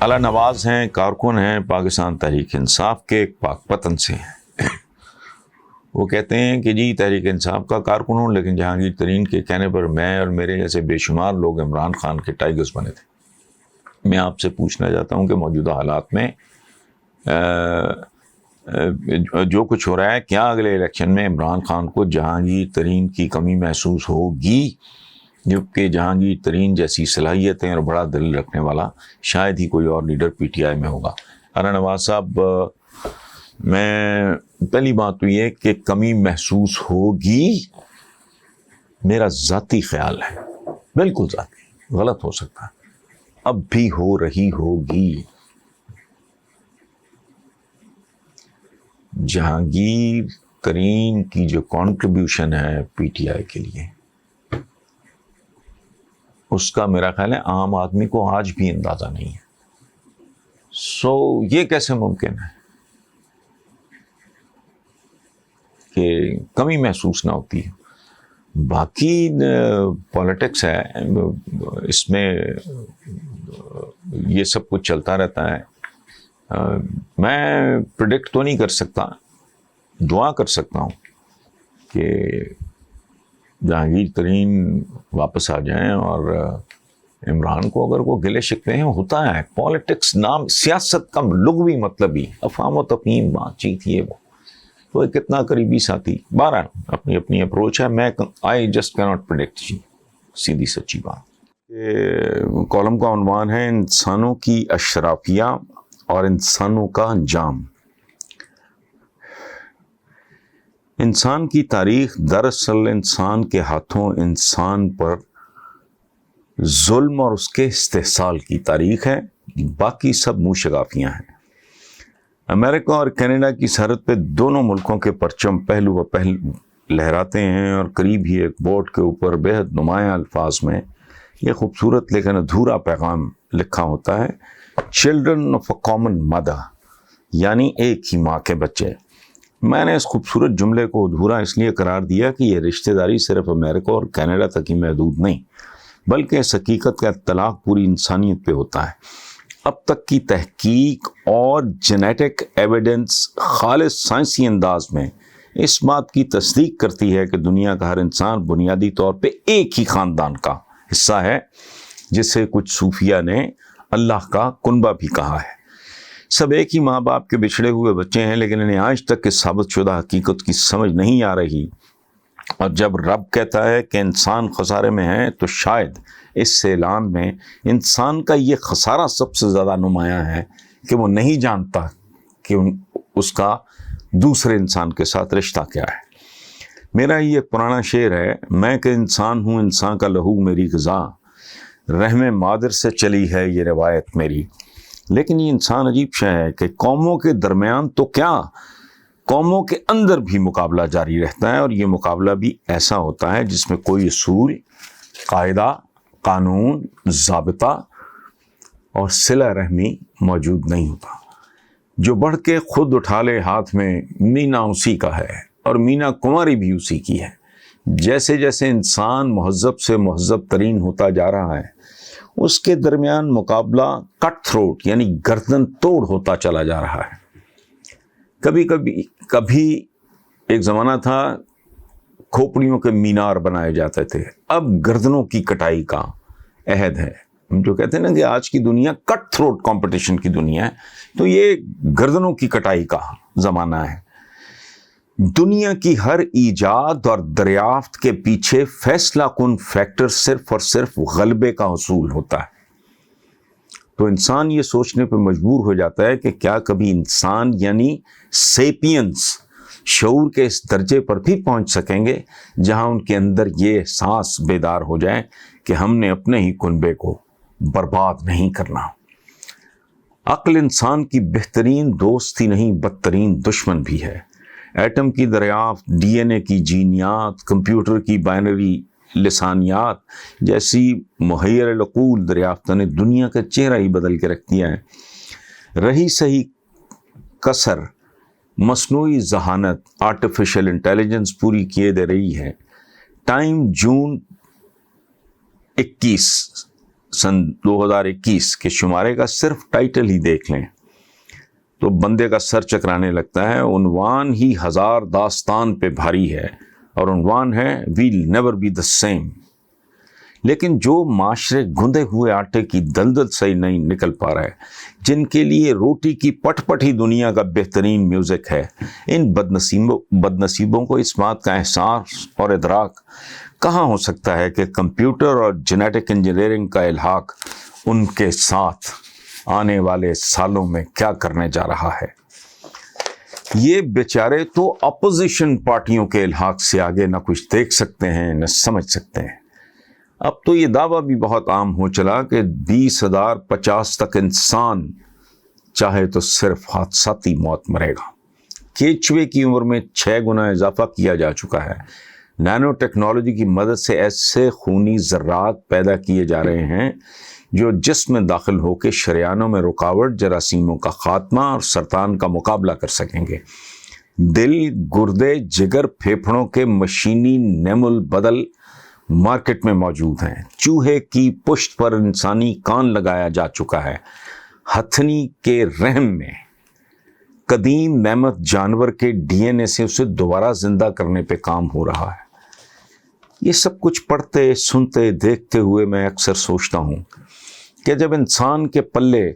اعلیٰ نواز ہیں، کارکن ہیں، پاکستان تحریک انصاف کے ایک پاک پتن سے ہیں۔ وہ کہتے ہیں کہ جی تحریک انصاف کا کارکن ہوں، لیکن جہانگیر ترین کے کہنے پر میں اور میرے جیسے بے شمار لوگ عمران خان کے ٹائگرز بنے تھے۔ میں آپ سے پوچھنا چاہتا ہوں کہ موجودہ حالات میں جو کچھ ہو رہا ہے، کیا اگلے الیکشن میں عمران خان کو جہانگیر ترین کی کمی محسوس ہوگی؟ جبکہ جہانگیر ترین جیسی صلاحیتیں اور بڑا دل رکھنے والا شاید ہی کوئی اور لیڈر پی ٹی آئی میں ہوگا۔ اعلیٰ نواز صاحب، میں پہلی بات تو یہ کہ کمی محسوس ہوگی، میرا ذاتی خیال ہے، بالکل ذاتی، غلط ہو سکتا ہے، اب بھی ہو رہی ہوگی۔ جہانگیر ترین کی جو کنٹریبیوشن ہے پی ٹی آئی کے لیے، اس کا میرا خیال ہے عام آدمی کو آج بھی اندازہ نہیں ہے۔ یہ کیسے ممکن ہے کہ کمی محسوس نہ ہوتی ہے؟ باقی پالیٹکس ہے، اس میں یہ سب کچھ چلتا رہتا ہے۔ میں پریڈکٹ تو نہیں کر سکتا، دعا کر سکتا ہوں کہ جہانگیر ترین واپس آ جائیں، اور عمران کو اگر وہ گلے شکوے ہیں، ہوتا ہے پالیٹکس، نام سیاست کا لغوی مطلب ہی افہام و تفہیم بات چیت یہ وہ تو ایک کتنا قریبی ساتھی، بہرحال اپنی اپنی اپروچ ہے، میں آئی جسٹ کی ناٹ پریڈکٹ، جی سیدھی سچی بات۔ کالم کا عنوان ہے انسانوں کی اشرافیہ اور انسانوں کا انجام۔ انسان کی تاریخ دراصل انسان کے ہاتھوں انسان پر ظلم اور اس کے استحصال کی تاریخ ہے، باقی سب منہ شگافیاں ہیں۔ امریکہ اور کینیڈا کی سرحد پہ دونوں ملکوں کے پرچم پہلو و پہلو لہراتے ہیں، اور قریب ہی ایک بورڈ کے اوپر بے حد نمایاں الفاظ میں یہ خوبصورت لیکن ادھورا پیغام لکھا ہوتا ہے، children of a common mother, یعنی ایک ہی ماں کے بچے۔ میں نے اس خوبصورت جملے کو ادھورا اس لیے قرار دیا کہ یہ رشتہ داری صرف امریکہ اور کینیڈا تک ہی محدود نہیں، بلکہ اس حقیقت کا اطلاق پوری انسانیت پہ ہوتا ہے۔ اب تک کی تحقیق اور جینیٹک ایویڈنس خالص سائنسی انداز میں اس بات کی تصدیق کرتی ہے کہ دنیا کا ہر انسان بنیادی طور پہ ایک ہی خاندان کا حصہ ہے، جسے کچھ صوفیہ نے اللہ کا کنبہ بھی کہا ہے۔ سب ایک ہی ماں باپ کے بچھڑے ہوئے بچے ہیں، لیکن انہیں آج تک اس ثابت شدہ حقیقت کی سمجھ نہیں آ رہی، اور جب رب کہتا ہے کہ انسان خسارے میں ہے، تو شاید اس اعلان میں انسان کا یہ خسارہ سب سے زیادہ نمایاں ہے کہ وہ نہیں جانتا کہ اس کا دوسرے انسان کے ساتھ رشتہ کیا ہے۔ میرا یہ ایک پرانا شعر ہے، میں کہ انسان ہوں، انسان کا لہو میری غذا، رحم مادر سے چلی ہے یہ روایت میری۔ لیکن یہ انسان عجیب شے ہے کہ قوموں کے درمیان تو کیا، قوموں کے اندر بھی مقابلہ جاری رہتا ہے، اور یہ مقابلہ بھی ایسا ہوتا ہے جس میں کوئی اصول، قاعدہ، قانون، ضابطہ اور صلہ رحمی موجود نہیں ہوتا۔ جو بڑھ کے خود اٹھا لے ہاتھ میں، مینا اسی کا ہے، اور مینا کماری بھی اسی کی ہے۔ جیسے جیسے انسان مہذب سے مہذب ترین ہوتا جا رہا ہے، اس کے درمیان مقابلہ کٹ تھروٹ یعنی گردن توڑ ہوتا چلا جا رہا ہے۔ کبھی ایک زمانہ تھا کھوپڑیوں کے مینار بنائے جاتے تھے، اب گردنوں کی کٹائی کا عہد ہے۔ ہم جو کہتے ہیں نا کہ آج کی دنیا کٹ تھروٹ کمپٹیشن کی دنیا ہے، تو یہ گردنوں کی کٹائی کا زمانہ ہے۔ دنیا کی ہر ایجاد اور دریافت کے پیچھے فیصلہ کن فیکٹر صرف اور صرف غلبے کا حصول ہوتا ہے۔ تو انسان یہ سوچنے پہ مجبور ہو جاتا ہے کہ کیا کبھی انسان یعنی سیپینس شعور کے اس درجے پر بھی پہنچ سکیں گے جہاں ان کے اندر یہ احساس بیدار ہو جائے کہ ہم نے اپنے ہی کنبے کو برباد نہیں کرنا۔ عقل انسان کی بہترین دوست ہی نہیں، بدترین دشمن بھی ہے۔ ایٹم کی دریافت، ڈی این اے کی جینیات، کمپیوٹر کی بائنری لسانیات جیسی محیر العقول دریافتوں نے دنیا کا چہرہ ہی بدل کے رکھ دیا ہے۔ رہی صحیح کسر مصنوعی ذہانت، آرٹیفیشل انٹیلیجنس پوری کیے دے رہی ہے۔ ٹائم جون 21 سن 2021 کے شمارے کا صرف ٹائٹل ہی دیکھ لیں تو بندے کا سر چکرانے لگتا ہے. عنوان ہی ہزار داستان پہ بھاری ہے اور عنوان ہے we'll never be the same. لیکن جو معاشرے گندے ہوئے آٹے کی دلدل سے نہیں نکل پا رہا ہے, جن کے لیے روٹی کی پٹ پٹ ہی دنیا کا بہترین میوزک ہے, ان بدنصیبوں کو اس بات کا احساس اور ادراک کہاں ہو سکتا ہے کہ کمپیوٹر اور جینیٹک انجینئرنگ کا الحاق ان کے ساتھ آنے والے سالوں میں کیا کرنے جا رہا ہے. یہ بیچارے تو اپوزیشن پارٹیوں کے الحاق سے آگے نہ کچھ دیکھ سکتے ہیں نہ سمجھ سکتے ہیں. اب تو یہ دعویٰ بھی بہت عام ہو چلا کہ 20,050 تک انسان چاہے تو صرف حادثاتی موت مرے گا. کیچوے کی عمر میں 6 گنا اضافہ کیا جا چکا ہے. نینو ٹیکنالوجی کی مدد سے ایسے خونی ذرات پیدا کیے جا رہے ہیں جو جسم میں داخل ہو کے شریانوں میں رکاوٹ, جراثیموں کا خاتمہ اور سرطان کا مقابلہ کر سکیں گے. دل, گردے, جگر, پھیپھڑوں کے مشینی نیم البدل مارکیٹ میں موجود ہیں. چوہے کی پشت پر انسانی کان لگایا جا چکا ہے. ہتھنی کے رحم میں قدیم نعمت جانور کے ڈی این اے سے اسے دوبارہ زندہ کرنے پہ کام ہو رہا ہے. یہ سب کچھ پڑھتے, سنتے, دیکھتے ہوئے میں اکثر سوچتا ہوں کہ جب انسان کے پلے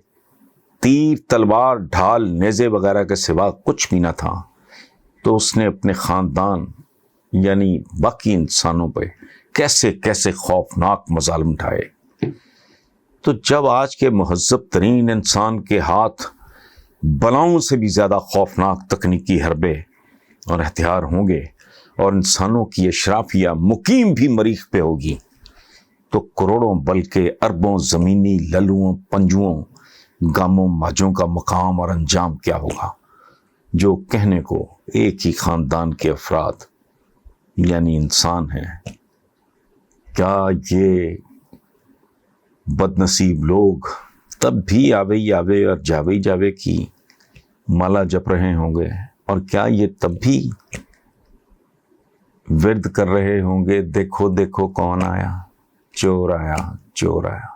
تیر, تلوار, ڈھال, نیزے وغیرہ کے سوا کچھ بھی نہ تھا تو اس نے اپنے خاندان یعنی باقی انسانوں پہ کیسے کیسے خوفناک مظالم اٹھائے. تو جب آج کے مہذب ترین انسان کے ہاتھ بلاؤں سے بھی زیادہ خوفناک تکنیکی حربے اور ہتھیار ہوں گے اور انسانوں کی اشرافیہ مقیم بھی مریخ پہ ہوگی, تو کروڑوں بلکہ اربوں زمینی للوؤں, پنجوؤں, گاموں, ماجوں کا مقام اور انجام کیا ہوگا, جو کہنے کو ایک ہی خاندان کے افراد یعنی انسان ہیں. کیا یہ بدنصیب لوگ تب بھی آوے آوے اور جاوے جاوے کی مالا جپ رہے ہوں گے, اور کیا یہ تب بھی ورد کر رہے ہوں گے دیکھو دیکھو کون آیا, چور آیا, چور آیا.